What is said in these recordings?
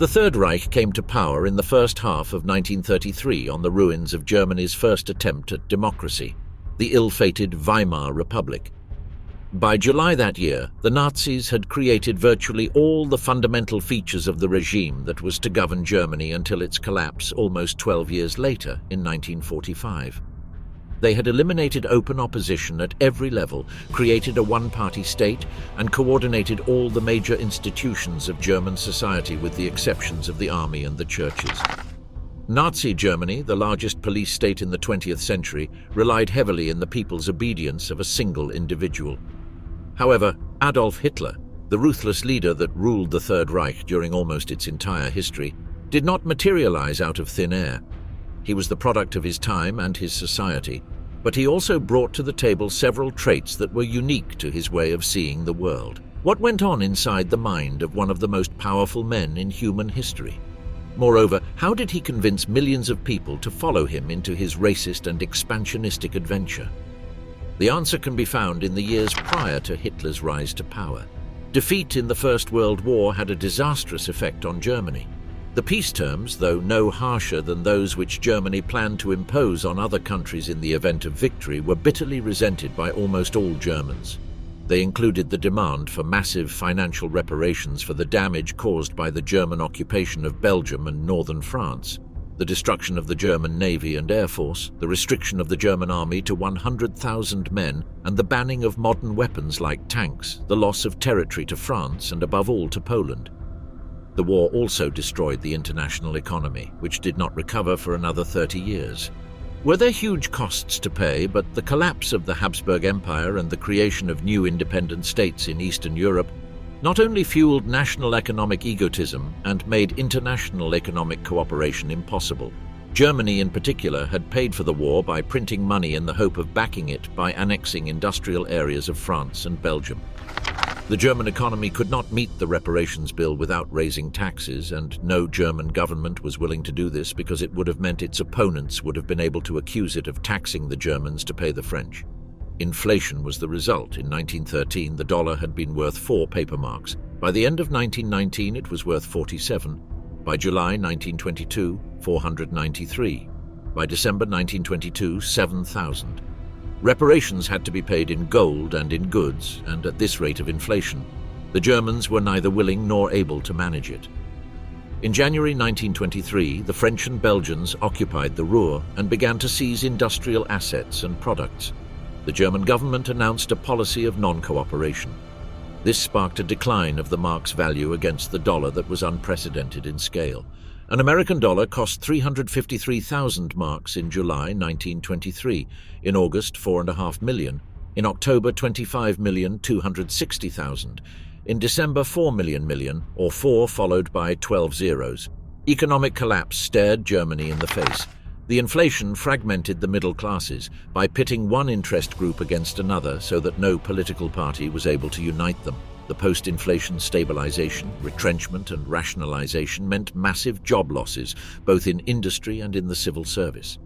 The Third Reich came to power in the first half of 1933 on the ruins of Germany's first attempt at democracy, the ill-fated Weimar Republic. By July that year, the Nazis had created virtually all the fundamental features of the regime that was to govern Germany until its collapse almost 12 years later in 1945. They had eliminated open opposition at every level, created a one-party state, and coordinated all the major institutions of German society with the exceptions of the army and the churches. Nazi Germany, the largest police state in the 20th century, relied heavily in the people's obedience of a single individual. However, Adolf Hitler, the ruthless leader that ruled the Third Reich during almost its entire history, did not materialize out of thin air. He was the product of his time and his society, but he also brought to the table several traits that were unique to his way of seeing the world. What went on inside the mind of one of the most powerful men in human history? Moreover, how did he convince millions of people to follow him into his racist and expansionistic adventure? The answer can be found in the years prior to Hitler's rise to power. Defeat in the First World War had a disastrous effect on Germany. The peace terms, though no harsher than those which Germany planned to impose on other countries in the event of victory, were bitterly resented by almost all Germans. They included the demand for massive financial reparations for the damage caused by the German occupation of Belgium and northern France, the destruction of the German Navy and Air Force, the restriction of the German army to 100,000 men, and the banning of modern weapons like tanks, the loss of territory to France and above all to Poland. The war also destroyed the international economy, which did not recover for another 30 years. Were there huge costs to pay, but the collapse of the Habsburg Empire and the creation of new independent states in Eastern Europe not only fueled national economic egotism and made international economic cooperation impossible. Germany in particular had paid for the war by printing money in the hope of backing it by annexing industrial areas of France and Belgium. The German economy could not meet the reparations bill without raising taxes, and no German government was willing to do this because it would have meant its opponents would have been able to accuse it of taxing the Germans to pay the French. Inflation was the result. In 1913, the dollar had been worth 4 paper marks. By the end of 1919, it was worth 47. By July 1922, 493. By December 1922, 7,000. Reparations had to be paid in gold and in goods, and at this rate of inflation, the Germans were neither willing nor able to manage it. In January 1923, the French and Belgians occupied the Ruhr and began to seize industrial assets and products. The German government announced a policy of non-cooperation. This sparked a decline of the mark's value against the dollar that was unprecedented in scale. An American dollar cost 353,000 marks in July 1923, in August 4.5 million, in October 25,260,000, in December 4 million, or 4 followed by 12 zeros. Economic collapse stared Germany in the face. The inflation fragmented the middle classes by pitting one interest group against another so that no political party was able to unite them. The post-inflation stabilization, retrenchment and rationalization meant massive job losses, both in industry and in the civil service.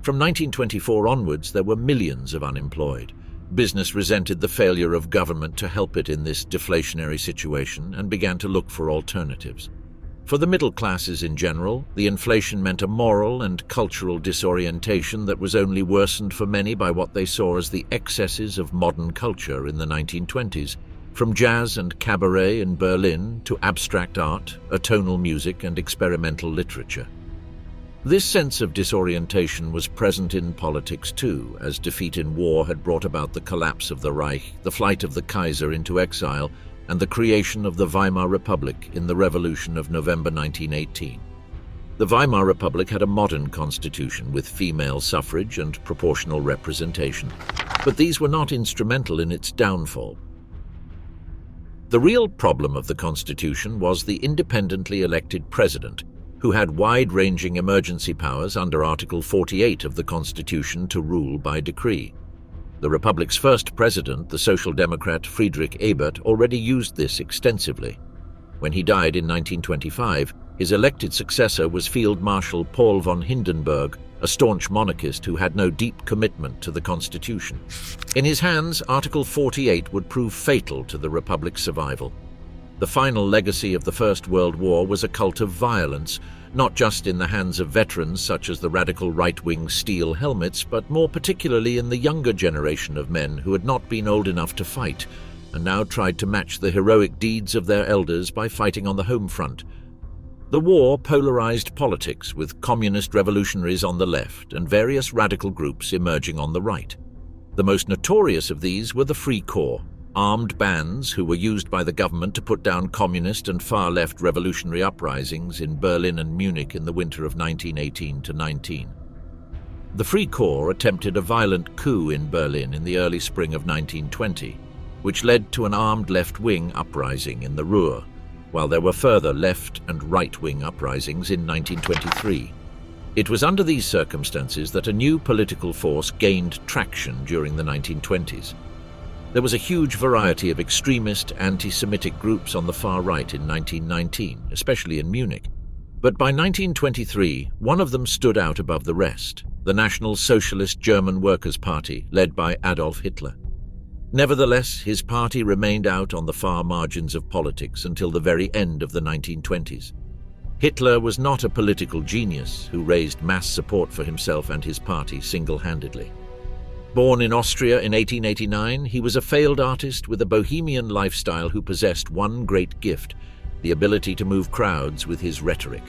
From 1924 onwards, there were millions of unemployed. Business resented the failure of government to help it in this deflationary situation and began to look for alternatives. For the middle classes in general, the inflation meant a moral and cultural disorientation that was only worsened for many by what they saw as the excesses of modern culture in the 1920s. From jazz and cabaret in Berlin to abstract art, atonal music and experimental literature. This sense of disorientation was present in politics too, as defeat in war had brought about the collapse of the Reich, the flight of the Kaiser into exile, and the creation of the Weimar Republic in the Revolution of November 1918. The Weimar Republic had a modern constitution with female suffrage and proportional representation, but these were not instrumental in its downfall. The real problem of the Constitution was the independently elected president, who had wide-ranging emergency powers under Article 48 of the Constitution to rule by decree. The Republic's first president, the Social Democrat Friedrich Ebert, already used this extensively. When he died in 1925, his elected successor was Field Marshal Paul von Hindenburg, a staunch monarchist who had no deep commitment to the Constitution. In his hands, Article 48 would prove fatal to the Republic's survival. The final legacy of the First World War was a cult of violence, not just in the hands of veterans such as the radical right-wing steel helmets, but more particularly in the younger generation of men who had not been old enough to fight and now tried to match the heroic deeds of their elders by fighting on the home front. The war polarized politics, with communist revolutionaries on the left and various radical groups emerging on the right. The most notorious of these were the Free Corps, armed bands who were used by the government to put down communist and far-left revolutionary uprisings in Berlin and Munich in the winter of 1918-19. The Free Corps attempted a violent coup in Berlin in the early spring of 1920, which led to an armed left-wing uprising in the Ruhr, while there were further left- and right-wing uprisings in 1923. It was under these circumstances that a new political force gained traction during the 1920s. There was a huge variety of extremist anti-Semitic groups on the far right in 1919, especially in Munich. But by 1923, one of them stood out above the rest, the National Socialist German Workers' Party, led by Adolf Hitler. Nevertheless, his party remained out on the far margins of politics until the very end of the 1920s. Hitler was not a political genius who raised mass support for himself and his party single-handedly. Born in Austria in 1889, he was a failed artist with a bohemian lifestyle who possessed one great gift: the ability to move crowds with his rhetoric.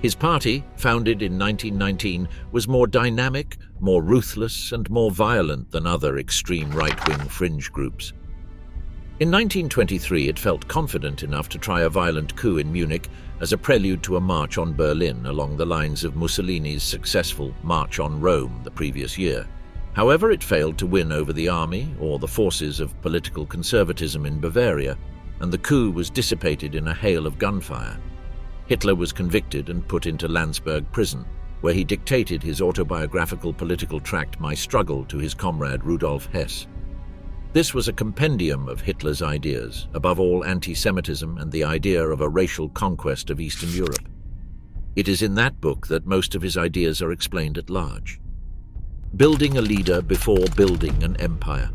His party, founded in 1919, was more dynamic, more ruthless, and more violent than other extreme right-wing fringe groups. In 1923, it felt confident enough to try a violent coup in Munich as a prelude to a march on Berlin along the lines of Mussolini's successful March on Rome the previous year. However, it failed to win over the army or the forces of political conservatism in Bavaria, and the coup was dissipated in a hail of gunfire. Hitler was convicted and put into Landsberg prison, where he dictated his autobiographical political tract My Struggle to his comrade Rudolf Hess. This was a compendium of Hitler's ideas, above all anti-Semitism and the idea of a racial conquest of Eastern Europe. It is in that book that most of his ideas are explained at large. Building a leader before building an empire.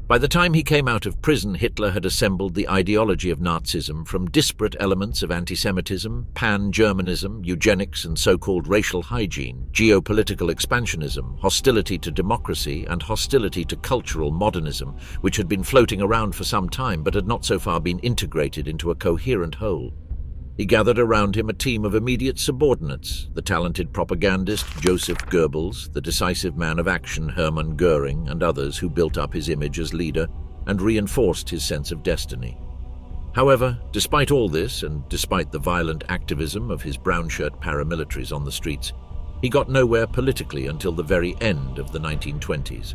By the time he came out of prison, Hitler had assembled the ideology of Nazism from disparate elements of anti-Semitism, pan-Germanism, eugenics and so-called racial hygiene, geopolitical expansionism, hostility to democracy, and hostility to cultural modernism, which had been floating around for some time but had not so far been integrated into a coherent whole. He gathered around him a team of immediate subordinates: the talented propagandist Joseph Goebbels, the decisive man of action Hermann Göring, and others who built up his image as leader and reinforced his sense of destiny. However, despite all this, and despite the violent activism of his brown-shirt paramilitaries on the streets, he got nowhere politically until the very end of the 1920s.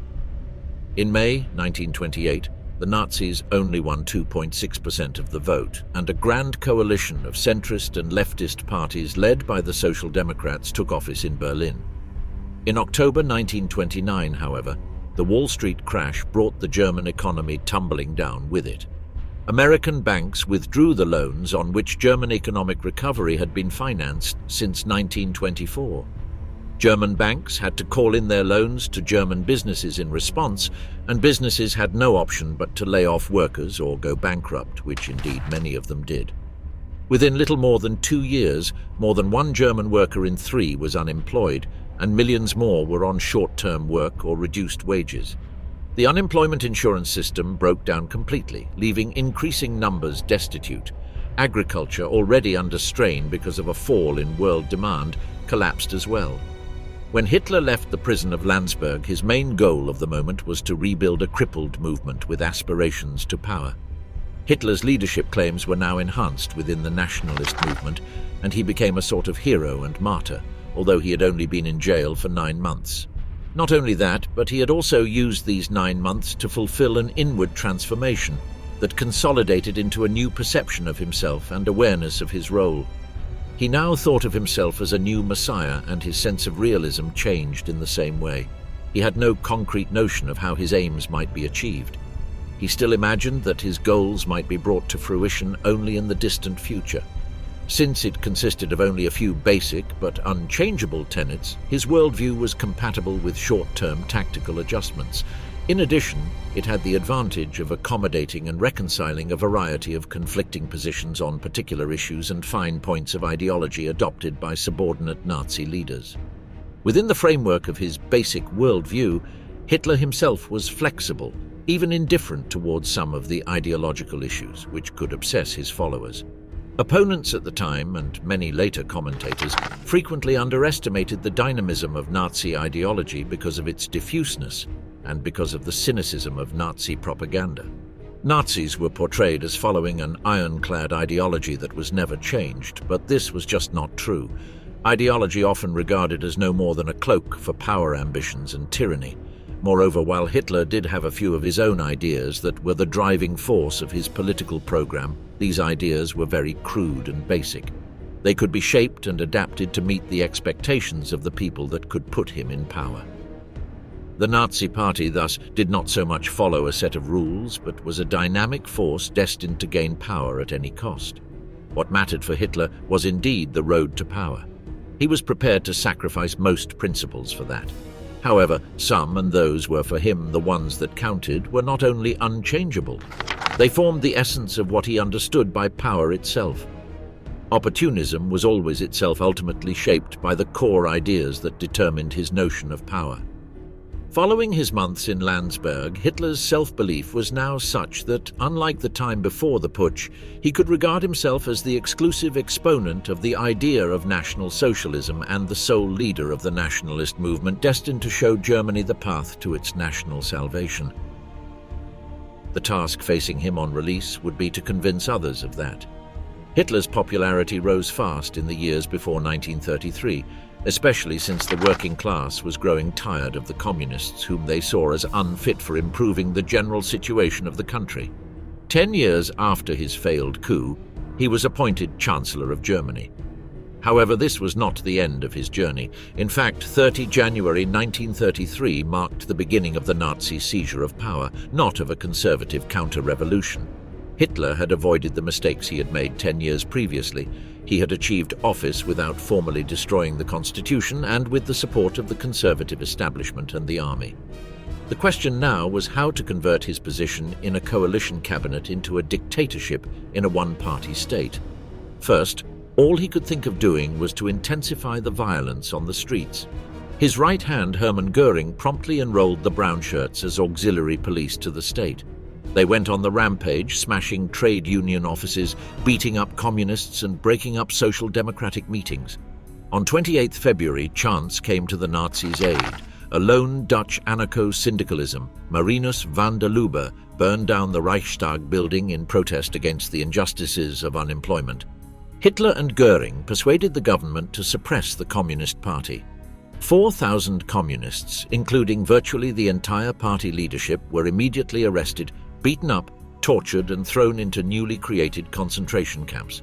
In May 1928, the Nazis only won 2.6% of the vote, and a grand coalition of centrist and leftist parties led by the Social Democrats took office in Berlin. In October 1929, however, the Wall Street crash brought the German economy tumbling down with it. American banks withdrew the loans on which German economic recovery had been financed since 1924. German banks had to call in their loans to German businesses in response, and businesses had no option but to lay off workers or go bankrupt, which indeed many of them did. Within little more than 2 years, more than one German worker in 3 was unemployed, and millions more were on short-term work or reduced wages. The unemployment insurance system broke down completely, leaving increasing numbers destitute. Agriculture, already under strain because of a fall in world demand, collapsed as well. When Hitler left the prison of Landsberg, his main goal of the moment was to rebuild a crippled movement with aspirations to power. Hitler's leadership claims were now enhanced within the nationalist movement, and he became a sort of hero and martyr, although he had only been in jail for 9 months. Not only that, but he had also used these 9 months to fulfill an inward transformation that consolidated into a new perception of himself and awareness of his role. He now thought of himself as a new messiah, and his sense of realism changed in the same way. He had no concrete notion of how his aims might be achieved. He still imagined that his goals might be brought to fruition only in the distant future. Since it consisted of only a few basic but unchangeable tenets, his worldview was compatible with short-term tactical adjustments. In addition, it had the advantage of accommodating and reconciling a variety of conflicting positions on particular issues and fine points of ideology adopted by subordinate Nazi leaders. Within the framework of his basic worldview, Hitler himself was flexible, even indifferent towards some of the ideological issues which could obsess his followers. Opponents at the time, and many later commentators, frequently underestimated the dynamism of Nazi ideology because of its diffuseness and because of the cynicism of Nazi propaganda. Nazis were portrayed as following an ironclad ideology that was never changed, but this was just not true. Ideology often regarded as no more than a cloak for power ambitions and tyranny. Moreover, while Hitler did have a few of his own ideas that were the driving force of his political program, these ideas were very crude and basic. They could be shaped and adapted to meet the expectations of the people that could put him in power. The Nazi Party thus did not so much follow a set of rules, but was a dynamic force destined to gain power at any cost. What mattered for Hitler was indeed the road to power. He was prepared to sacrifice most principles for that. However, some, and those were for him the ones that counted, were not only unchangeable. They formed the essence of what he understood by power itself. Opportunism was always itself ultimately shaped by the core ideas that determined his notion of power. Following his months in Landsberg, Hitler's self-belief was now such that, unlike the time before the putsch, he could regard himself as the exclusive exponent of the idea of National Socialism and the sole leader of the nationalist movement destined to show Germany the path to its national salvation. The task facing him on release would be to convince others of that. Hitler's popularity rose fast in the years before 1933, especially since the working class was growing tired of the communists whom they saw as unfit for improving the general situation of the country. 10 years after his failed coup, he was appointed Chancellor of Germany. However, this was not the end of his journey. In fact, 30 January 1933 marked the beginning of the Nazi seizure of power, not of a conservative counter-revolution. Hitler had avoided the mistakes he had made 10 years previously. He had achieved office without formally destroying the constitution and with the support of the conservative establishment and the army. The question now was how to convert his position in a coalition cabinet into a dictatorship in a one-party state. First, all he could think of doing was to intensify the violence on the streets. His right hand, Hermann Göring, promptly enrolled the brown shirts as auxiliary police to the state. They went on the rampage, smashing trade union offices, beating up communists and breaking up social democratic meetings. On 28 February, chance came to the Nazis' aid. A lone Dutch anarcho-syndicalism, Marinus van der Lubbe, burned down the Reichstag building in protest against the injustices of unemployment. Hitler and Göring persuaded the government to suppress the Communist Party. 4,000 communists, including virtually the entire party leadership, were immediately arrested, beaten up, tortured, and thrown into newly created concentration camps.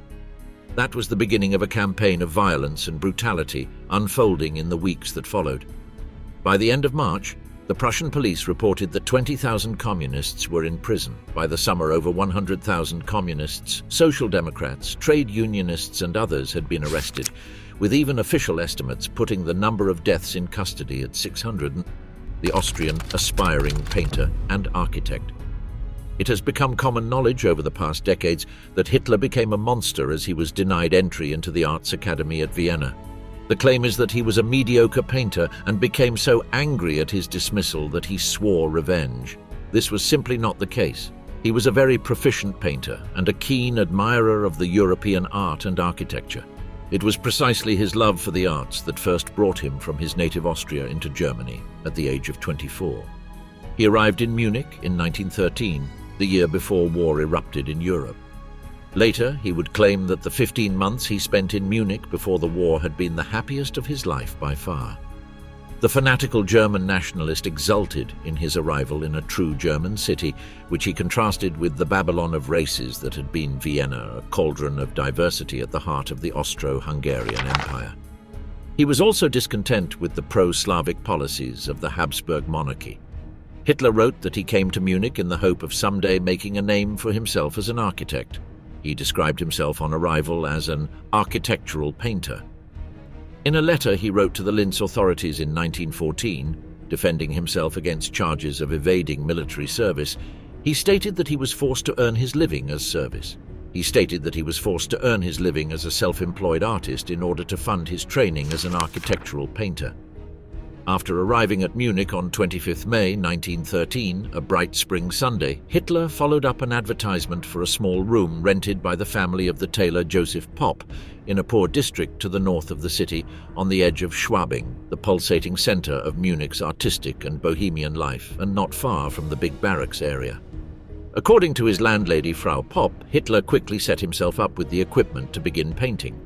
That was the beginning of a campaign of violence and brutality unfolding in the weeks that followed. By the end of March, the Prussian police reported that 20,000 communists were in prison. By the summer, over 100,000 communists, social democrats, trade unionists, and others had been arrested, with even official estimates putting the number of deaths in custody at 600. The Austrian aspiring painter and architect. It has become common knowledge over the past decades that Hitler became a monster as he was denied entry into the Arts Academy at Vienna. The claim is that he was a mediocre painter and became so angry at his dismissal that he swore revenge. This was simply not the case. He was a very proficient painter and a keen admirer of the European art and architecture. It was precisely his love for the arts that first brought him from his native Austria into Germany at the age of 24. He arrived in Munich in 1913, the year before war erupted in Europe. Later, he would claim that the 15 months he spent in Munich before the war had been the happiest of his life by far. The fanatical German nationalist exulted in his arrival in a true German city, which he contrasted with the Babylon of races that had been Vienna, a cauldron of diversity at the heart of the Austro-Hungarian Empire. He was also discontent with the pro-Slavic policies of the Habsburg monarchy. Hitler wrote that he came to Munich in the hope of someday making a name for himself as an architect. He described himself on arrival as an architectural painter. In a letter he wrote to the Linz authorities in 1914, defending himself against charges of evading military service. He stated that he was forced to earn his living as service. He stated that he was forced to earn his living as a self-employed artist in order to fund his training as an architectural painter. After arriving at Munich on 25 May 1913, a bright spring Sunday, Hitler followed up an advertisement for a small room rented by the family of the tailor Joseph Popp in a poor district to the north of the city on the edge of Schwabing, the pulsating center of Munich's artistic and bohemian life, and not far from the big barracks area. According to his landlady, Frau Popp, Hitler quickly set himself up with the equipment to begin painting.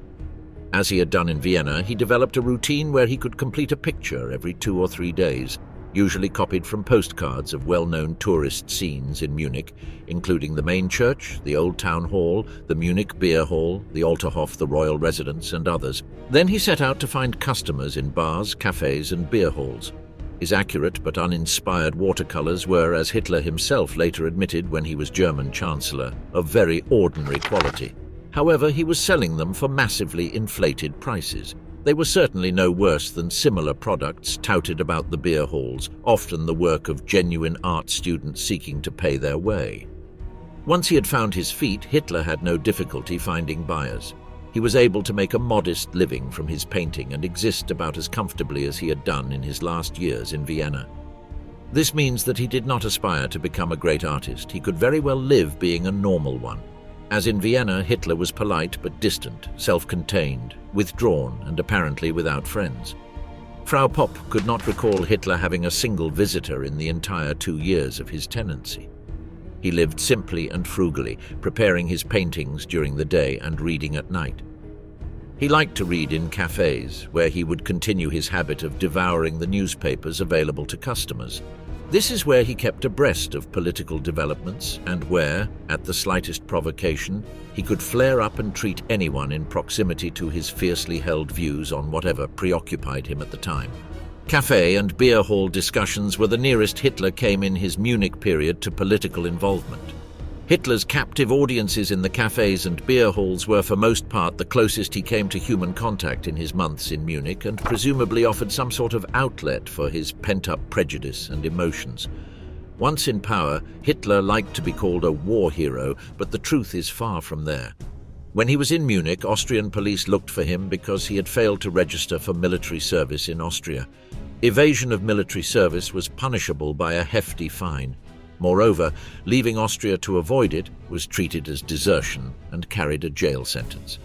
As he had done in Vienna, he developed a routine where he could complete a picture every 2 or 3 days, usually copied from postcards of well-known tourist scenes in Munich, including the main church, the old town hall, the Munich beer hall, the Alterhof, the royal residence, and others. Then he set out to find customers in bars, cafes, and beer halls. His accurate but uninspired watercolors were, as Hitler himself later admitted when he was German Chancellor, of very ordinary quality. However, he was selling them for massively inflated prices. They were certainly no worse than similar products touted about the beer halls, often the work of genuine art students seeking to pay their way. Once he had found his feet, Hitler had no difficulty finding buyers. He was able to make a modest living from his painting and exist about as comfortably as he had done in his last years in Vienna. This means that he did not aspire to become a great artist. He could very well live being a normal one. As in Vienna, Hitler was polite but distant, self-contained, withdrawn, and apparently without friends. Frau Popp could not recall Hitler having a single visitor in the entire 2 years of his tenancy. He lived simply and frugally, preparing his paintings during the day and reading at night. He liked to read in cafes, where he would continue his habit of devouring the newspapers available to customers. This is where he kept abreast of political developments and where, at the slightest provocation, he could flare up and treat anyone in proximity to his fiercely held views on whatever preoccupied him at the time. Cafe and beer hall discussions were the nearest Hitler came in his Munich period to political involvement. Hitler's captive audiences in the cafes and beer halls were for most part the closest he came to human contact in his months in Munich, and presumably offered some sort of outlet for his pent-up prejudice and emotions. Once in power, Hitler liked to be called a war hero, but the truth is far from there. When he was in Munich, Austrian police looked for him because he had failed to register for military service in Austria. Evasion of military service was punishable by a hefty fine. Moreover, leaving Austria to avoid it was treated as desertion and carried a jail sentence.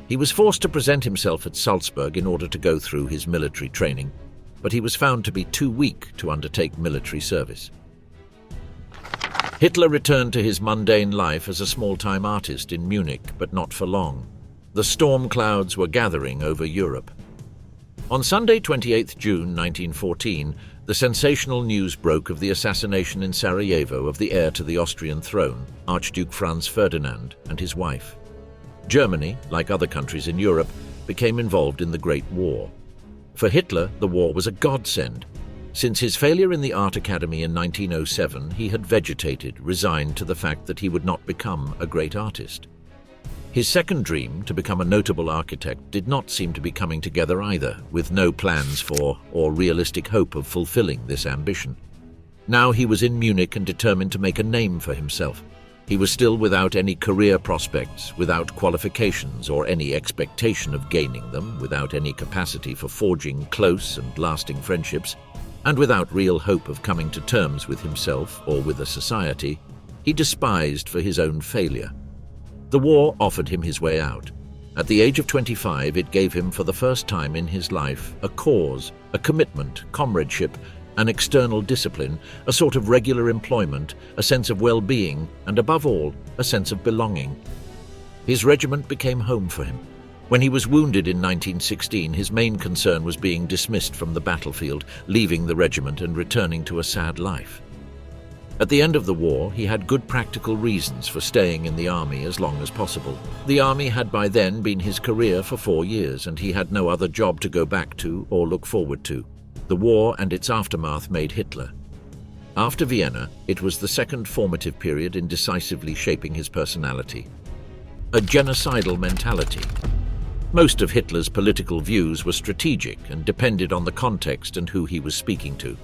He was forced to present himself at Salzburg in order to go through his military training, but he was found to be too weak to undertake military service. Hitler returned to his mundane life as a small-time artist in Munich, but not for long. The storm clouds were gathering over Europe. On Sunday, 28 June 1914, the sensational news broke of the assassination in Sarajevo of the heir to the Austrian throne, Archduke Franz Ferdinand, and his wife. Germany, like other countries in Europe, became involved in the Great War. For Hitler, the war was a godsend. Since his failure in the Art Academy in 1907, he had vegetated, resigned to the fact that he would not become a great artist. His second dream, to become a notable architect, did not seem to be coming together either, with no plans for or realistic hope of fulfilling this ambition. Now he was in Munich and determined to make a name for himself. He was still without any career prospects, without qualifications or any expectation of gaining them, without any capacity for forging close and lasting friendships, and without real hope of coming to terms with himself or with a society he despised for his own failure. The war offered him his way out. At the age of 25, it gave him for the first time in his life a cause, a commitment, comradeship, an external discipline, a sort of regular employment, a sense of well-being, and above all, a sense of belonging. His regiment became home for him. When he was wounded in 1916, his main concern was being dismissed from the battlefield, leaving the regiment and returning to a sad life. At the end of the war, he had good practical reasons for staying in the army as long as possible. The army had by then been his career for 4 years, and he had no other job to go back to or look forward to. The war and its aftermath made Hitler. After Vienna, it was the second formative period in decisively shaping his personality. A genocidal mentality. Most of Hitler's political views were strategic and depended on the context and who he was speaking to.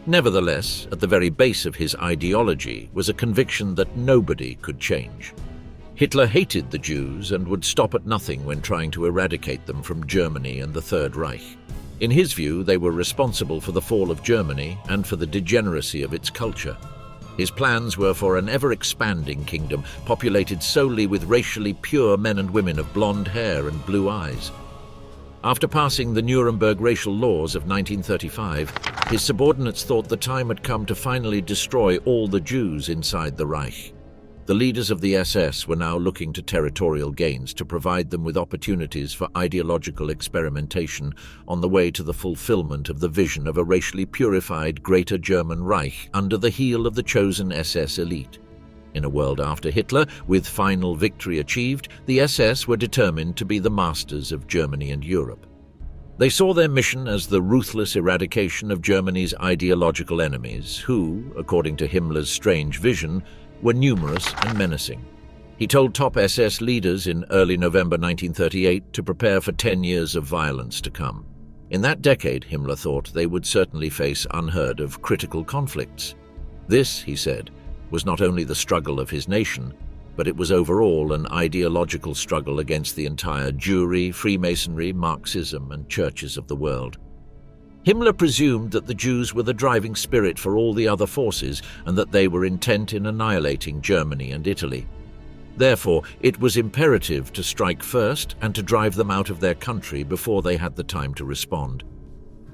Nevertheless, at the very base of his ideology was a conviction that nobody could change. Hitler hated the Jews and would stop at nothing when trying to eradicate them from Germany and the Third Reich. In his view, they were responsible for the fall of Germany and for the degeneracy of its culture. His plans were for an ever-expanding kingdom, populated solely with racially pure men and women of blonde hair and blue eyes. After passing the Nuremberg racial laws of 1935, his subordinates thought the time had come to finally destroy all the Jews inside the Reich. The leaders of the SS were now looking to territorial gains to provide them with opportunities for ideological experimentation on the way to the fulfillment of the vision of a racially purified Greater German Reich under the heel of the chosen SS elite. In a world after Hitler, with final victory achieved, the SS were determined to be the masters of Germany and Europe. They saw their mission as the ruthless eradication of Germany's ideological enemies, who, according to Himmler's strange vision, were numerous and menacing. He told top SS leaders in early November 1938 to prepare for 10 years of violence to come. In that decade, Himmler thought, they would certainly face unheard of critical conflicts. This, he said, was not only the struggle of his nation, but it was overall an ideological struggle against the entire Jewry, Freemasonry, Marxism, and churches of the world. Himmler presumed that the Jews were the driving spirit for all the other forces and that they were intent in annihilating Germany and Italy. Therefore, it was imperative to strike first and to drive them out of their country before they had the time to respond.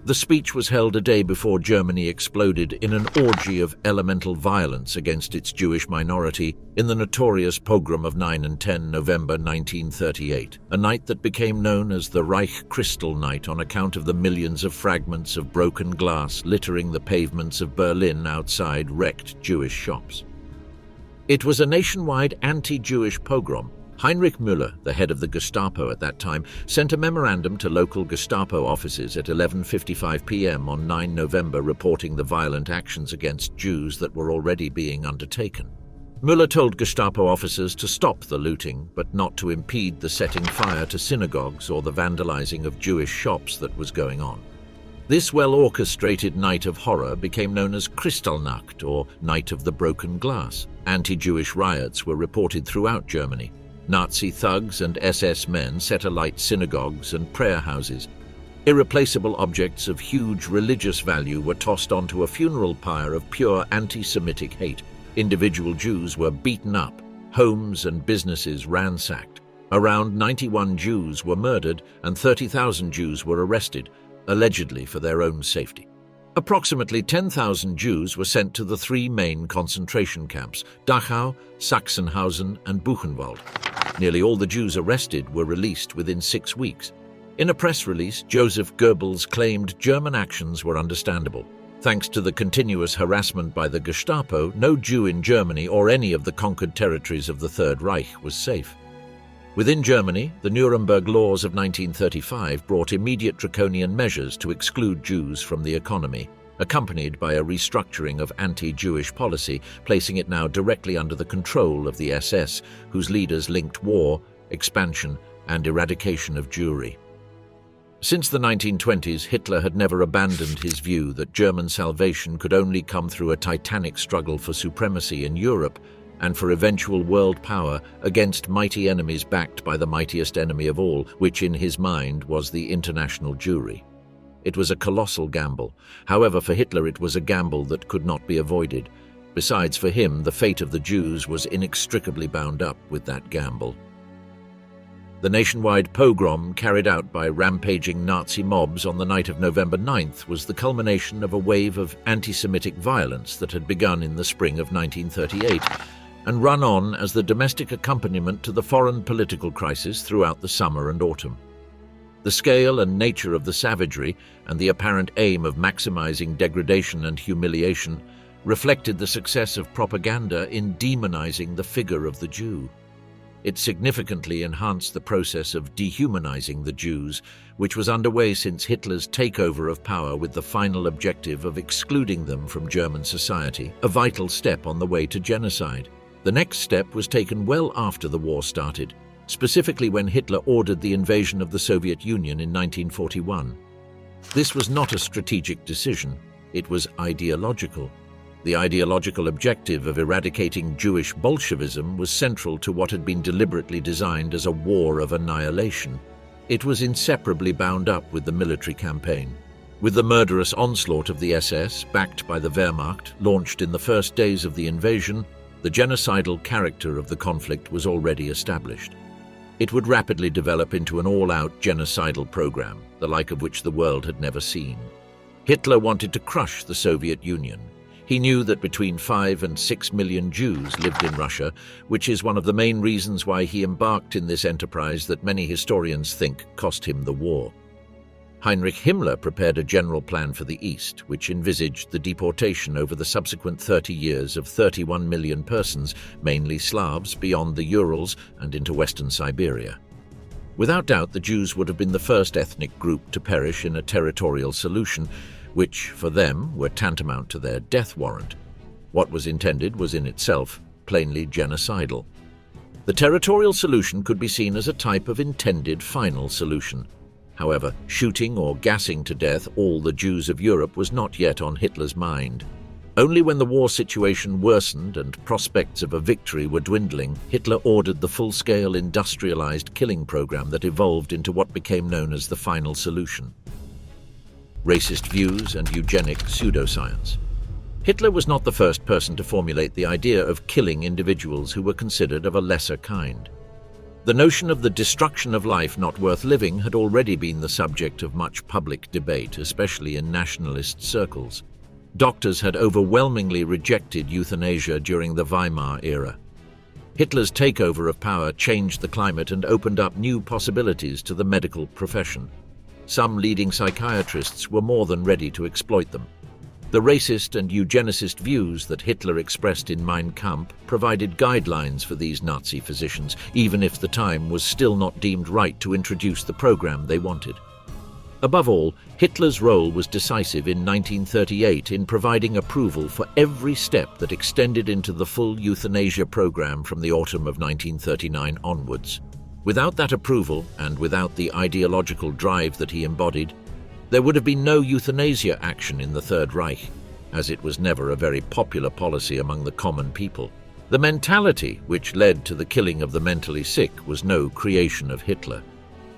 The speech was held a day before Germany exploded in an orgy of elemental violence against its Jewish minority in the notorious pogrom of 9 and 10 November 1938, a night that became known as the Reich Crystal Night on account of the millions of fragments of broken glass littering the pavements of Berlin outside wrecked Jewish shops. It was a nationwide anti-Jewish pogrom. Heinrich Müller, the head of the Gestapo at that time, sent a memorandum to local Gestapo offices at 11:55 p.m. on 9 November reporting the violent actions against Jews that were already being undertaken. Müller told Gestapo officers to stop the looting, but not to impede the setting fire to synagogues or the vandalizing of Jewish shops that was going on. This well-orchestrated night of horror became known as Kristallnacht, or Night of the Broken Glass. Anti-Jewish riots were reported throughout Germany. Nazi thugs and SS men set alight synagogues and prayer houses. Irreplaceable objects of huge religious value were tossed onto a funeral pyre of pure anti-Semitic hate. Individual Jews were beaten up, homes and businesses ransacked. Around 91 Jews were murdered and 30,000 Jews were arrested, allegedly for their own safety. Approximately 10,000 Jews were sent to the three main concentration camps, Dachau, Sachsenhausen, and Buchenwald. Nearly all the Jews arrested were released within 6 weeks. In a press release, Joseph Goebbels claimed German actions were understandable. Thanks to the continuous harassment by the Gestapo, no Jew in Germany or any of the conquered territories of the Third Reich was safe. Within Germany, the Nuremberg laws of 1935 brought immediate draconian measures to exclude Jews from the economy, accompanied by a restructuring of anti-Jewish policy, placing it now directly under the control of the SS, whose leaders linked war, expansion, and eradication of Jewry. Since the 1920s, Hitler had never abandoned his view that German salvation could only come through a titanic struggle for supremacy in Europe and for eventual world power against mighty enemies backed by the mightiest enemy of all, which in his mind was the international Jewry. It was a colossal gamble. However, for Hitler it was a gamble that could not be avoided. Besides, for him, the fate of the Jews was inextricably bound up with that gamble. The nationwide pogrom carried out by rampaging Nazi mobs on the night of November 9th was the culmination of a wave of anti-Semitic violence that had begun in the spring of 1938 and run on as the domestic accompaniment to the foreign political crisis throughout the summer and autumn. The scale and nature of the savagery and the apparent aim of maximizing degradation and humiliation reflected the success of propaganda in demonizing the figure of the Jew. It significantly enhanced the process of dehumanizing the Jews, which was underway since Hitler's takeover of power with the final objective of excluding them from German society, a vital step on the way to genocide. The next step was taken well after the war started, specifically when Hitler ordered the invasion of the Soviet Union in 1941. This was not a strategic decision. it was ideological. The ideological objective of eradicating Jewish Bolshevism was central to what had been deliberately designed as a war of annihilation. It was inseparably bound up with the military campaign. With the murderous onslaught of the SS, backed by the Wehrmacht, launched in the first days of the invasion, the genocidal character of the conflict was already established. It would rapidly develop into an all-out genocidal program, the like of which the world had never seen. Hitler wanted to crush the Soviet Union. He knew that between 5 and 6 million Jews lived in Russia, which is one of the main reasons why he embarked in this enterprise that many historians think cost him the war. Heinrich Himmler prepared a general plan for the East, which envisaged the deportation over the subsequent 30 years of 31 million persons, mainly Slavs, beyond the Urals and into western Siberia. Without doubt, the Jews would have been the first ethnic group to perish in a territorial solution, which, for them, were tantamount to their death warrant. What was intended was in itself plainly genocidal. The territorial solution could be seen as a type of intended final solution. However, shooting or gassing to death all the Jews of Europe was not yet on Hitler's mind. Only when the war situation worsened and prospects of a victory were dwindling, Hitler ordered the full-scale industrialized killing program that evolved into what became known as the final solution. Racist views and eugenic pseudoscience. Hitler was not the first person to formulate the idea of killing individuals who were considered of a lesser kind. The notion of the destruction of life not worth living had already been the subject of much public debate, especially in nationalist circles. Doctors had overwhelmingly rejected euthanasia during the Weimar era. Hitler's takeover of power changed the climate and opened up new possibilities to the medical profession. Some leading psychiatrists were more than ready to exploit them. The racist and eugenicist views that Hitler expressed in Mein Kampf provided guidelines for these Nazi physicians, even if the time was still not deemed right to introduce the program they wanted. Above all, Hitler's role was decisive in 1938 in providing approval for every step that extended into the full euthanasia program from the autumn of 1939 onwards. Without that approval, and without the ideological drive that he embodied, there would have been no euthanasia action in the Third Reich, as it was never a very popular policy among the common people. The mentality which led to the killing of the mentally sick was no creation of Hitler.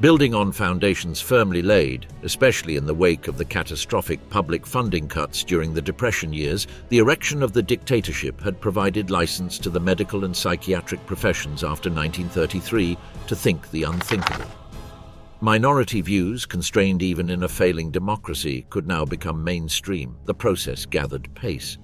Building on foundations firmly laid, especially in the wake of the catastrophic public funding cuts during the Depression years, the erection of the dictatorship had provided license to the medical and psychiatric professions after 1933 to think the unthinkable. Minority views, constrained even in a failing democracy, could now become mainstream. The process gathered pace.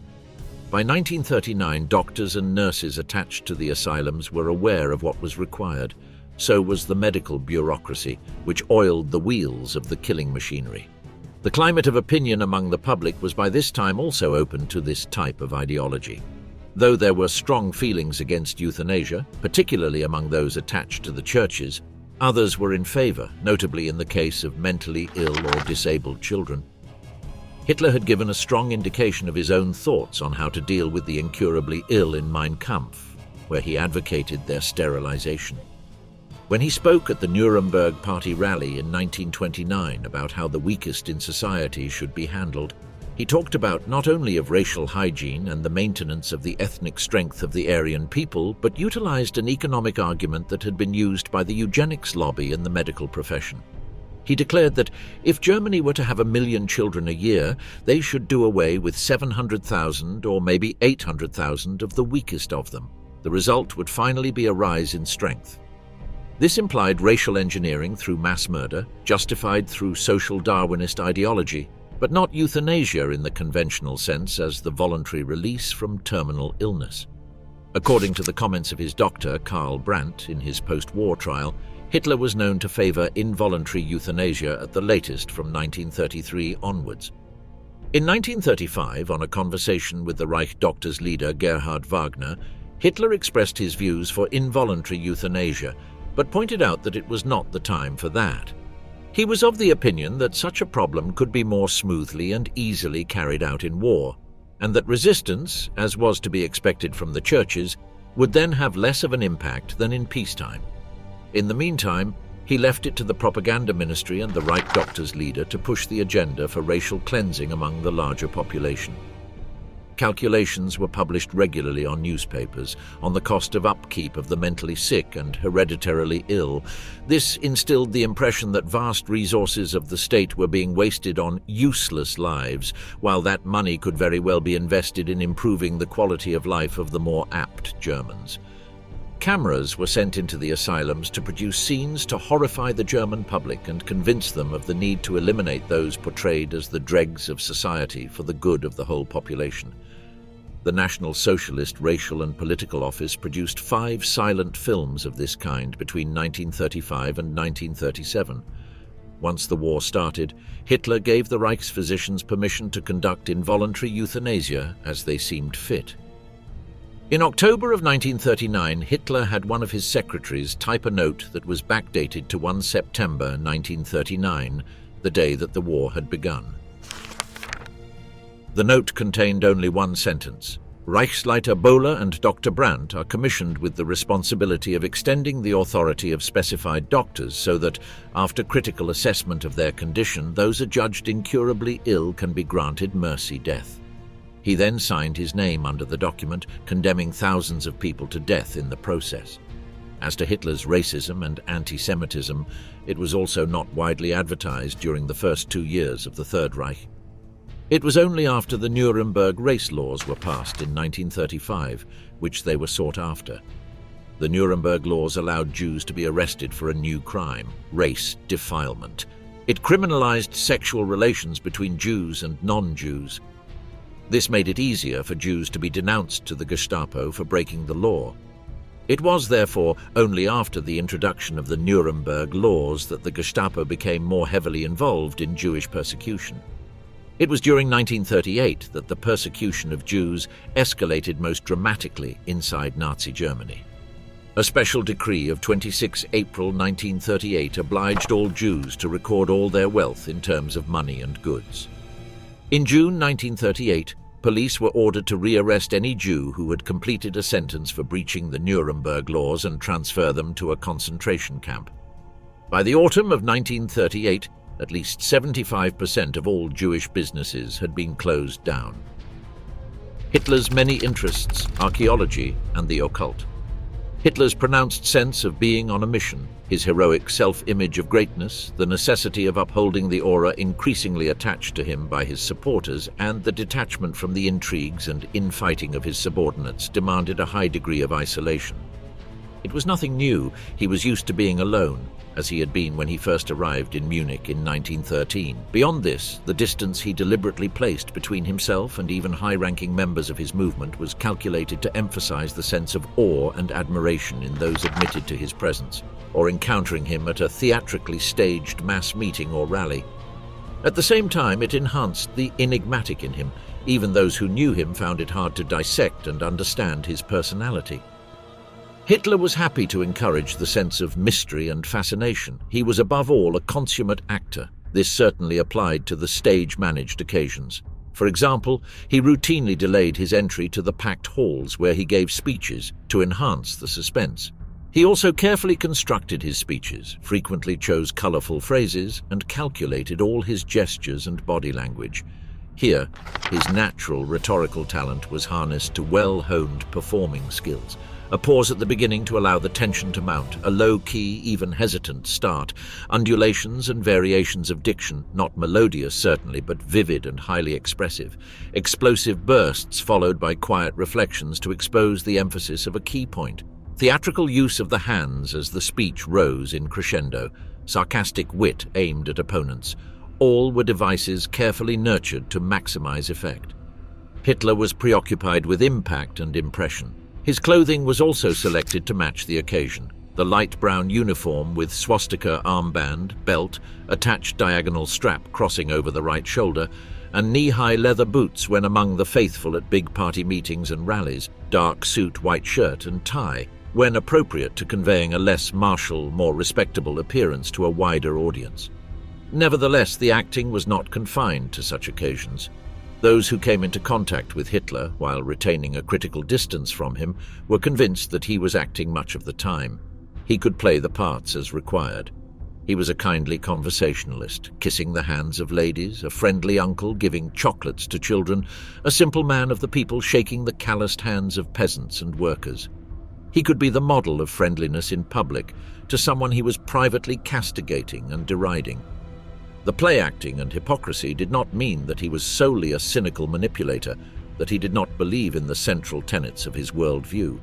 By 1939, doctors and nurses attached to the asylums were aware of what was required. So was the medical bureaucracy, which oiled the wheels of the killing machinery. The climate of opinion among the public was by this time also open to this type of ideology. Though there were strong feelings against euthanasia, particularly among those attached to the churches, others were in favor, notably in the case of mentally ill or disabled children. Hitler had given a strong indication of his own thoughts on how to deal with the incurably ill in Mein Kampf, where he advocated their sterilization. When he spoke at the Nuremberg Party rally in 1929 about how the weakest in society should be handled, he talked about not only of racial hygiene and the maintenance of the ethnic strength of the Aryan people, but utilized an economic argument that had been used by the eugenics lobby in the medical profession. He declared that if Germany were to have 1 million children a year, they should do away with 700,000 or maybe 800,000 of the weakest of them. The result would finally be a rise in strength. This implied racial engineering through mass murder, justified through social Darwinist ideology, but not euthanasia in the conventional sense as the voluntary release from terminal illness. According to the comments of his doctor, Karl Brandt, in his post-war trial, Hitler was known to favor involuntary euthanasia at the latest from 1933 onwards. In 1935, on a conversation with the Reich doctors' leader Gerhard Wagner, Hitler expressed his views for involuntary euthanasia, but pointed out that it was not the time for that. He was of the opinion that such a problem could be more smoothly and easily carried out in war, and that resistance, as was to be expected from the churches, would then have less of an impact than in peacetime. In the meantime, Hitler was ready to use the He left it to the propaganda ministry and the Reich doctor's leader to push the agenda for racial cleansing among the larger population. Calculations were published regularly on newspapers on the cost of upkeep of the mentally sick and hereditarily ill. This instilled the impression that vast resources of the state were being wasted on useless lives, while that money could very well be invested in improving the quality of life of the more apt Germans. Cameras were sent into the asylums to produce scenes to horrify the German public and convince them of the need to eliminate those portrayed as the dregs of society for the good of the whole population. The National Socialist Racial and Political Office produced 5 silent films of this kind between 1935 and 1937. Once the war started, Hitler gave the Reichsphysicians permission to conduct involuntary euthanasia as they seemed fit. In October of 1939, Hitler had one of his secretaries type a note that was backdated to 1 September 1939, the day that the war had begun. The note contained only one sentence: Reichsleiter Bohler and Dr. Brandt are commissioned with the responsibility of extending the authority of specified doctors so that, after critical assessment of their condition, those adjudged incurably ill can be granted mercy death. He then signed his name under the document, condemning thousands of people to death in the process. As to Hitler's racism and anti-Semitism, it was also not widely advertised during the first 2 years of the Third Reich. It was only after the Nuremberg race laws were passed in 1935, which they were sought after. The Nuremberg laws allowed Jews to be arrested for a new crime: race defilement. It criminalized sexual relations between Jews and non-Jews. This made it easier for Jews to be denounced to the Gestapo for breaking the law. It was, therefore, only after the introduction of the Nuremberg laws that the Gestapo became more heavily involved in Jewish persecution. It was during 1938 that the persecution of Jews escalated most dramatically inside Nazi Germany. A special decree of 26 April 1938 obliged all Jews to record all their wealth in terms of money and goods. In June 1938, police were ordered to rearrest any Jew who had completed a sentence for breaching the Nuremberg laws and transfer them to a concentration camp. By the autumn of 1938, at least 75% of all Jewish businesses had been closed down. Hitler's many interests: archaeology and the occult. Hitler's pronounced sense of being on a mission, his heroic self-image of greatness, the necessity of upholding the aura increasingly attached to him by his supporters, and the detachment from the intrigues and infighting of his subordinates demanded a high degree of isolation. It was nothing new. He was used to being alone, as he had been when he first arrived in Munich in 1913. Beyond this, the distance he deliberately placed between himself and even high-ranking members of his movement was calculated to emphasize the sense of awe and admiration in those admitted to his presence, or encountering him at a theatrically staged mass meeting or rally. At the same time, it enhanced the enigmatic in him. Even those who knew him found it hard to dissect and understand his personality. Hitler was happy to encourage the sense of mystery and fascination. He was above all a consummate actor. This certainly applied to the stage-managed occasions. For example, he routinely delayed his entry to the packed halls where he gave speeches to enhance the suspense. He also carefully constructed his speeches, frequently chose colorful phrases, and calculated all his gestures and body language. Here, his natural rhetorical talent was harnessed to well-honed performing skills. A pause at the beginning to allow the tension to mount, a low-key, even hesitant start, undulations and variations of diction, not melodious certainly, but vivid and highly expressive, explosive bursts followed by quiet reflections to expose the emphasis of a key point, theatrical use of the hands as the speech rose in crescendo, sarcastic wit aimed at opponents. All were devices carefully nurtured to maximize effect. Hitler was preoccupied with impact and impression. His clothing was also selected to match the occasion. The light brown uniform with swastika armband, belt, attached diagonal strap crossing over the right shoulder, and knee-high leather boots when among the faithful at big party meetings and rallies, dark suit, white shirt and tie, when appropriate to conveying a less martial, more respectable appearance to a wider audience. Nevertheless, the acting was not confined to such occasions. Those who came into contact with Hitler, while retaining a critical distance from him, were convinced that he was acting much of the time. He could play the parts as required. He was a kindly conversationalist, kissing the hands of ladies, a friendly uncle giving chocolates to children, a simple man of the people shaking the calloused hands of peasants and workers. He could be the model of friendliness in public to someone he was privately castigating and deriding. The play-acting and hypocrisy did not mean that he was solely a cynical manipulator, that he did not believe in the central tenets of his worldview.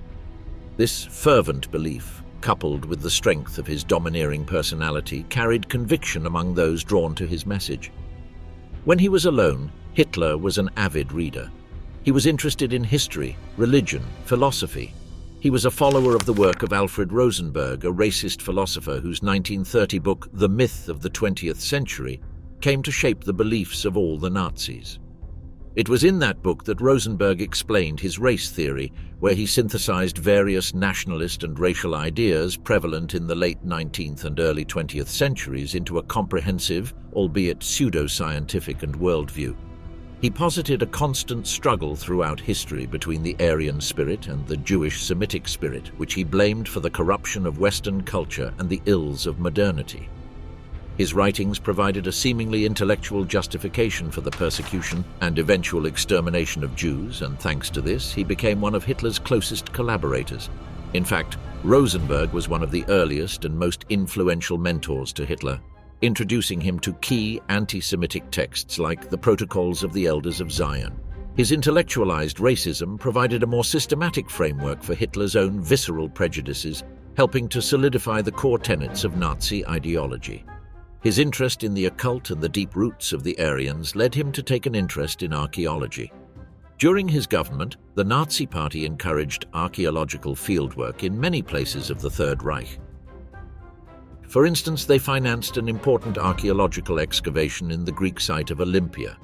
This fervent belief, coupled with the strength of his domineering personality, carried conviction among those drawn to his message. When he was alone, Hitler was an avid reader. He was interested in history, religion, philosophy. He was a follower of the work of Alfred Rosenberg, a racist philosopher whose 1930 book, The Myth of the 20th Century, came to shape the beliefs of all the Nazis. It was in that book that Rosenberg explained his race theory, where he synthesized various nationalist and racial ideas prevalent in the late 19th and early 20th centuries into a comprehensive, albeit pseudo-scientific worldview. He posited a constant struggle throughout history between the Aryan spirit and the Jewish Semitic spirit, which he blamed for the corruption of Western culture and the ills of modernity. His writings provided a seemingly intellectual justification for the persecution and eventual extermination of Jews, and thanks to this, he became one of Hitler's closest collaborators. In fact, Rosenberg was one of the earliest and most influential mentors to Hitler, introducing him to key anti-Semitic texts like the Protocols of the Elders of Zion. His intellectualized racism provided a more systematic framework for Hitler's own visceral prejudices, helping to solidify the core tenets of Nazi ideology. His interest in the occult and the deep roots of the Aryans led him to take an interest in archaeology. During his government, the Nazi Party encouraged archaeological fieldwork in many places of the Third Reich. For instance, they financed an important archaeological excavation in the Greek site of Olympia.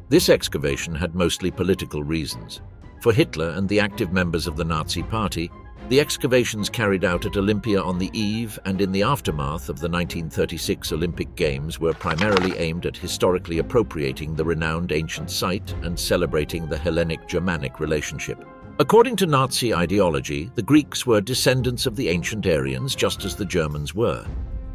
This excavation had mostly political reasons. For Hitler and the active members of the Nazi Party, the excavations carried out at Olympia on the eve and in the aftermath of the 1936 Olympic Games were primarily aimed at historically appropriating the renowned ancient site and celebrating the Hellenic-Germanic relationship. According to Nazi ideology, the Greeks were descendants of the ancient Aryans, just as the Germans were.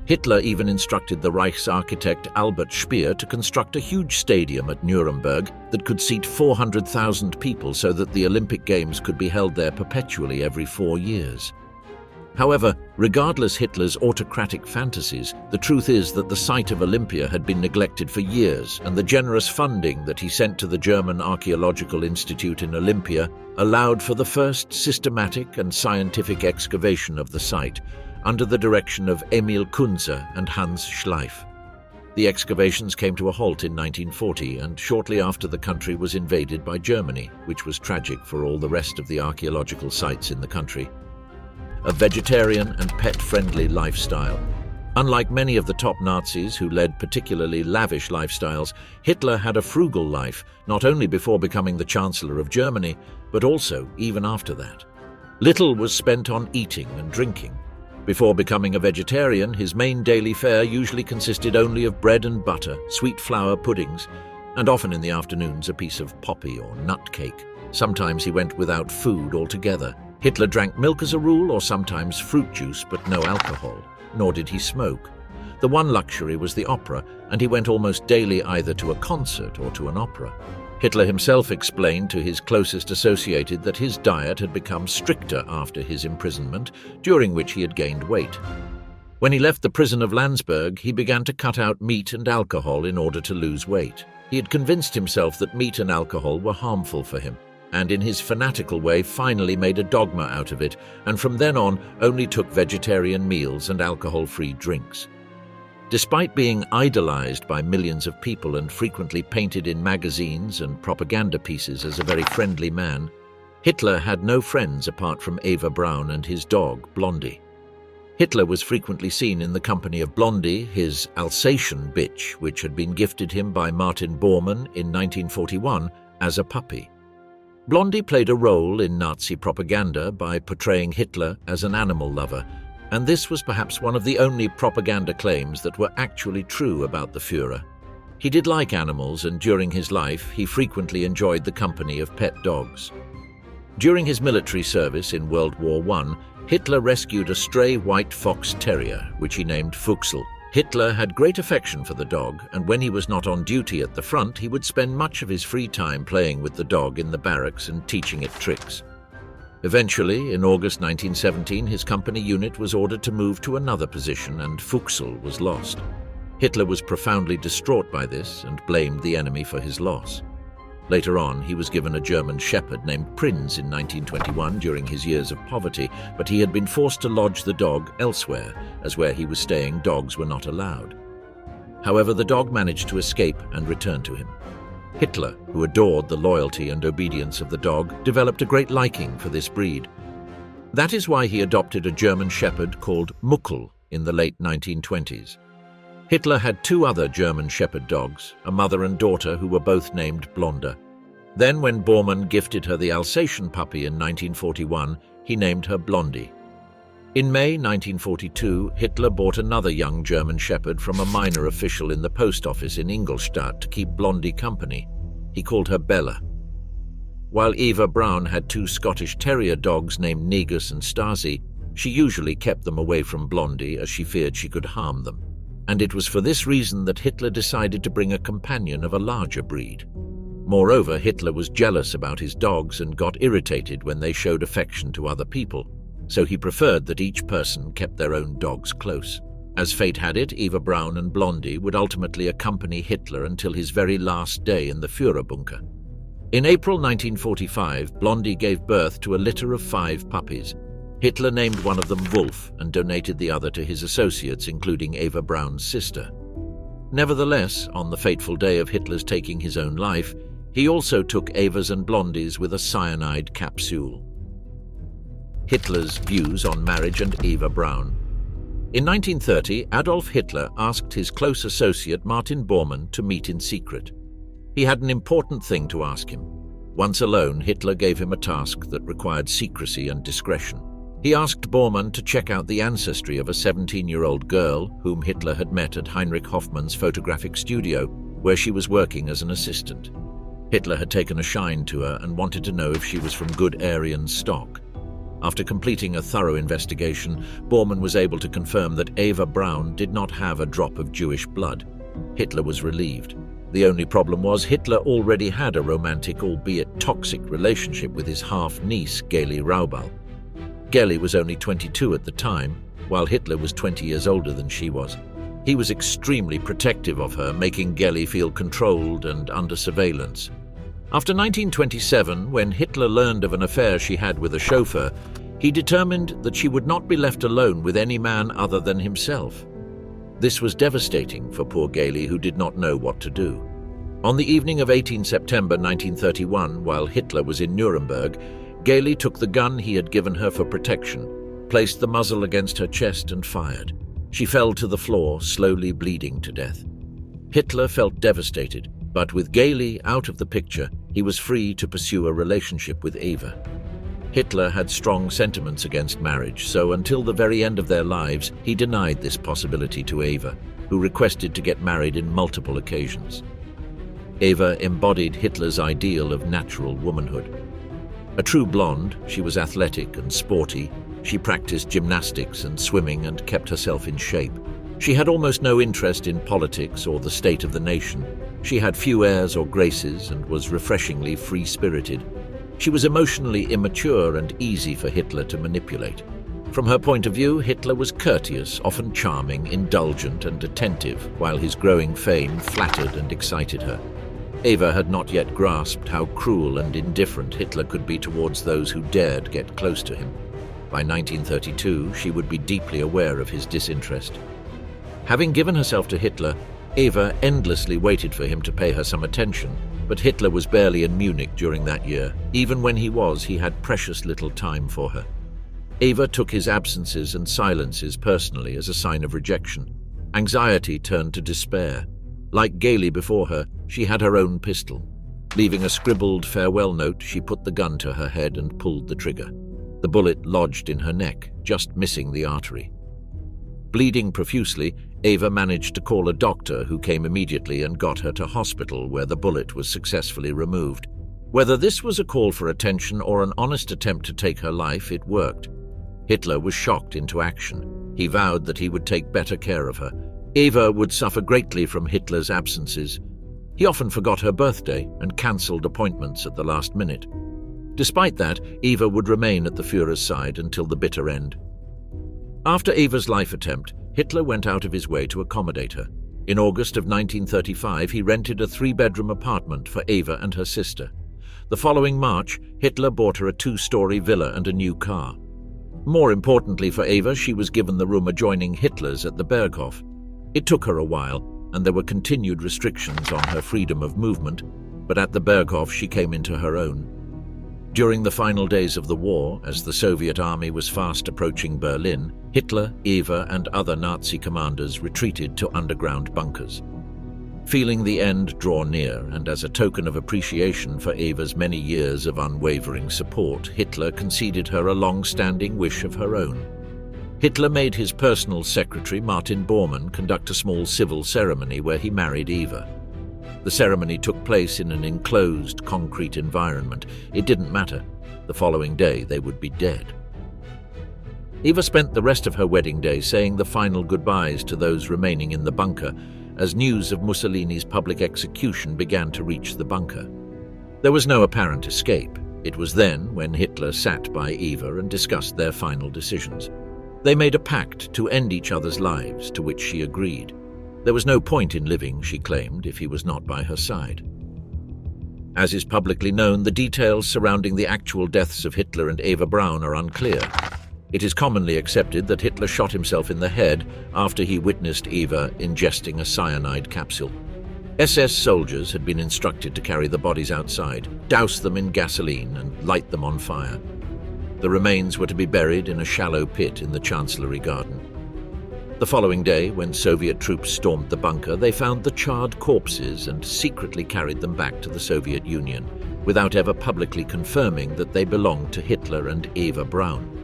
Hitler even instructed the Reich's architect Albert Speer to construct a huge stadium at Nuremberg that could seat 400,000 people so that the Olympic Games could be held there perpetually every 4 years. However, regardless Hitler's autocratic fantasies, the truth is that the site of Olympia had been neglected for years, and the generous funding that he sent to the German Archaeological Institute in Olympia allowed for the first systematic and scientific excavation of the site, under the direction of Emil Kunze and Hans Schleif. The excavations came to a halt in 1940, and shortly after the country was invaded by Germany, which was tragic for all the rest of the archaeological sites in the country. A vegetarian and pet-friendly lifestyle. Unlike many of the top Nazis who led particularly lavish lifestyles, Hitler had a frugal life, not only before becoming the Chancellor of Germany, but also even after that. Little was spent on eating and drinking. Before becoming a vegetarian, his main daily fare usually consisted only of bread and butter, sweet flour puddings, and often in the afternoons a piece of poppy or nut cake. Sometimes he went without food altogether. Hitler drank milk as a rule, or sometimes fruit juice, but no alcohol, nor did he smoke. The one luxury was the opera, and he went almost daily either to a concert or to an opera. Hitler himself explained to his closest associated that his diet had become stricter after his imprisonment, during which he had gained weight. When he left the prison of Landsberg, he began to cut out meat and alcohol in order to lose weight. He had convinced himself that meat and alcohol were harmful for him, and in his fanatical way finally made a dogma out of it, and from then on only took vegetarian meals and alcohol-free drinks. Despite being idolized by millions of people and frequently painted in magazines and propaganda pieces as a very friendly man, Hitler had no friends apart from Eva Braun and his dog, Blondie. Hitler was frequently seen in the company of Blondie, his Alsatian bitch, which had been gifted him by Martin Bormann in 1941 as a puppy. Blondie played a role in Nazi propaganda by portraying Hitler as an animal lover, and this was perhaps one of the only propaganda claims that were actually true about the Führer. He did like animals, and during his life he frequently enjoyed the company of pet dogs. During his military service in World War I, Hitler rescued a stray white fox terrier, which he named Fuchsel. Hitler had great affection for the dog, and when he was not on duty at the front, he would spend much of his free time playing with the dog in the barracks and teaching it tricks. Eventually, in August 1917, his company unit was ordered to move to another position and Fuchsel was lost. Hitler was profoundly distraught by this and blamed the enemy for his loss. Later on, he was given a German shepherd named Prinz in 1921 during his years of poverty, but he had been forced to lodge the dog elsewhere, as where he was staying dogs were not allowed. However, the dog managed to escape and return to him. Hitler, who adored the loyalty and obedience of the dog, developed a great liking for this breed. That is why he adopted a German shepherd called Muckel in the late 1920s. Hitler had two other German shepherd dogs, a mother and daughter who were both named Blonde. Then, when Bormann gifted her the Alsatian puppy in 1941, he named her Blondie. In May 1942, Hitler bought another young German shepherd from a minor official in the post office in Ingolstadt to keep Blondie company. He called her Bella. While Eva Braun had two Scottish Terrier dogs named Negus and Stasi, she usually kept them away from Blondie as she feared she could harm them. And it was for this reason that Hitler decided to bring a companion of a larger breed. Moreover, Hitler was jealous about his dogs and got irritated when they showed affection to other people, so he preferred that each person kept their own dogs close. As fate had it, Eva Braun and Blondie would ultimately accompany Hitler until his very last day in the Führerbunker. In April 1945, Blondie gave birth to a litter of 5 puppies. Hitler named one of them Wolf and donated the other to his associates, including Eva Braun's sister. Nevertheless, on the fateful day of Hitler's taking his own life, he also took Eva's and Blondie's with a cyanide capsule. Hitler's views on marriage and Eva Braun. In 1930, Adolf Hitler asked his close associate Martin Bormann to meet in secret. He had an important thing to ask him. Once alone, Hitler gave him a task that required secrecy and discretion. He asked Bormann to check out the ancestry of a 17-year-old girl whom Hitler had met at Heinrich Hoffmann's photographic studio, where she was working as an assistant. Hitler had taken a shine to her and wanted to know if she was from good Aryan stock. After completing a thorough investigation, Bormann was able to confirm that Eva Braun did not have a drop of Jewish blood. Hitler was relieved. The only problem was Hitler already had a romantic, albeit toxic, relationship with his half-niece, Geli Raubal. Geli was only 22 at the time, while Hitler was 20 years older than she was. He was extremely protective of her, making Geli feel controlled and under surveillance. After 1927, when Hitler learned of an affair she had with a chauffeur, he determined that she would not be left alone with any man other than himself. This was devastating for poor Geli, who did not know what to do. On the evening of 18 September 1931, while Hitler was in Nuremberg, Geli took the gun he had given her for protection, placed the muzzle against her chest and fired. She fell to the floor, slowly bleeding to death. Hitler felt devastated, but with Geli out of the picture, he was free to pursue a relationship with Eva. Hitler had strong sentiments against marriage, so until the very end of their lives, he denied this possibility to Eva, who requested to get married in multiple occasions. Eva embodied Hitler's ideal of natural womanhood. A true blonde, she was athletic and sporty. She practiced gymnastics and swimming and kept herself in shape. She had almost no interest in politics or the state of the nation. She had few airs or graces and was refreshingly free-spirited. She was emotionally immature and easy for Hitler to manipulate. From her point of view, Hitler was courteous, often charming, indulgent and attentive, while his growing fame flattered and excited her. Eva had not yet grasped how cruel and indifferent Hitler could be towards those who dared get close to him. By 1932, she would be deeply aware of his disinterest. Having given herself to Hitler, Eva endlessly waited for him to pay her some attention, but Hitler was barely in Munich during that year. Even when he had precious little time for her. Eva took his absences and silences personally as a sign of rejection. Anxiety turned to despair. Like Geli before her, she had her own pistol. Leaving a scribbled farewell note, she put the gun to her head and pulled the trigger. The bullet lodged in her neck, just missing the artery. Bleeding profusely, Eva managed to call a doctor who came immediately and got her to hospital, where the bullet was successfully removed. Whether this was a call for attention or an honest attempt to take her life, it worked. Hitler was shocked into action. He vowed that he would take better care of her. Eva would suffer greatly from Hitler's absences. He often forgot her birthday and cancelled appointments at the last minute. Despite that, Eva would remain at the Führer's side until the bitter end. After Eva's life attempt, Hitler went out of his way to accommodate her. In August of 1935, he rented a 3-bedroom apartment for Eva and her sister. The following March, Hitler bought her a 2-story villa and a new car. More importantly for Eva, she was given the room adjoining Hitler's at the Berghof. It took her a while, and there were continued restrictions on her freedom of movement, but at the Berghof she came into her own. During the final days of the war, as the Soviet army was fast approaching Berlin, Hitler, Eva, and other Nazi commanders retreated to underground bunkers. Feeling the end draw near, and as a token of appreciation for Eva's many years of unwavering support, Hitler conceded her a long-standing wish of her own. Hitler made his personal secretary, Martin Bormann, conduct a small civil ceremony where he married Eva. The ceremony took place in an enclosed, concrete environment. It didn't matter. The following day, they would be dead. Eva spent the rest of her wedding day saying the final goodbyes to those remaining in the bunker as news of Mussolini's public execution began to reach the bunker. There was no apparent escape. It was then when Hitler sat by Eva and discussed their final decisions. They made a pact to end each other's lives, to which she agreed. There was no point in living, she claimed, if he was not by her side. As is publicly known, the details surrounding the actual deaths of Hitler and Eva Braun are unclear. It is commonly accepted that Hitler shot himself in the head after he witnessed Eva ingesting a cyanide capsule. SS soldiers had been instructed to carry the bodies outside, douse them in gasoline, and light them on fire. The remains were to be buried in a shallow pit in the Chancellery Garden. The following day, when Soviet troops stormed the bunker, they found the charred corpses and secretly carried them back to the Soviet Union, without ever publicly confirming that they belonged to Hitler and Eva Braun.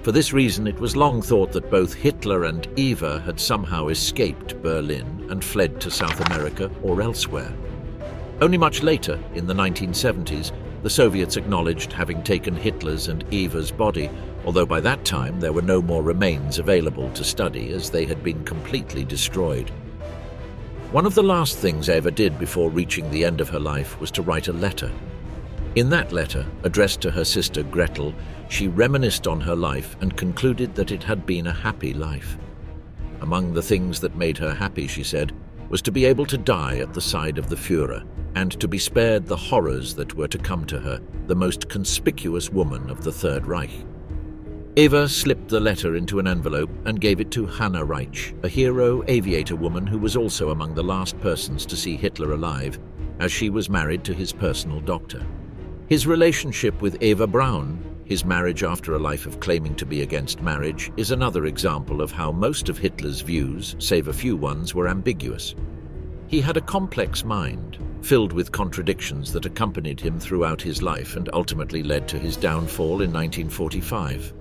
For this reason, it was long thought that both Hitler and Eva had somehow escaped Berlin and fled to South America or elsewhere. Only much later, in the 1970s, the Soviets acknowledged having taken Hitler's and Eva's body, although by that time there were no more remains available to study as they had been completely destroyed. One of the last things Eva did before reaching the end of her life was to write a letter. In that letter, addressed to her sister Gretel, she reminisced on her life and concluded that it had been a happy life. Among the things that made her happy, she said, was to be able to die at the side of the Führer and to be spared the horrors that were to come to her, the most conspicuous woman of the Third Reich. Eva slipped the letter into an envelope and gave it to Hannah Reich, a hero aviator woman who was also among the last persons to see Hitler alive, as she was married to his personal doctor. His relationship with Eva Braun, his marriage after a life of claiming to be against marriage, is another example of how most of Hitler's views, save a few ones, were ambiguous. He had a complex mind, filled with contradictions that accompanied him throughout his life and ultimately led to his downfall in 1945.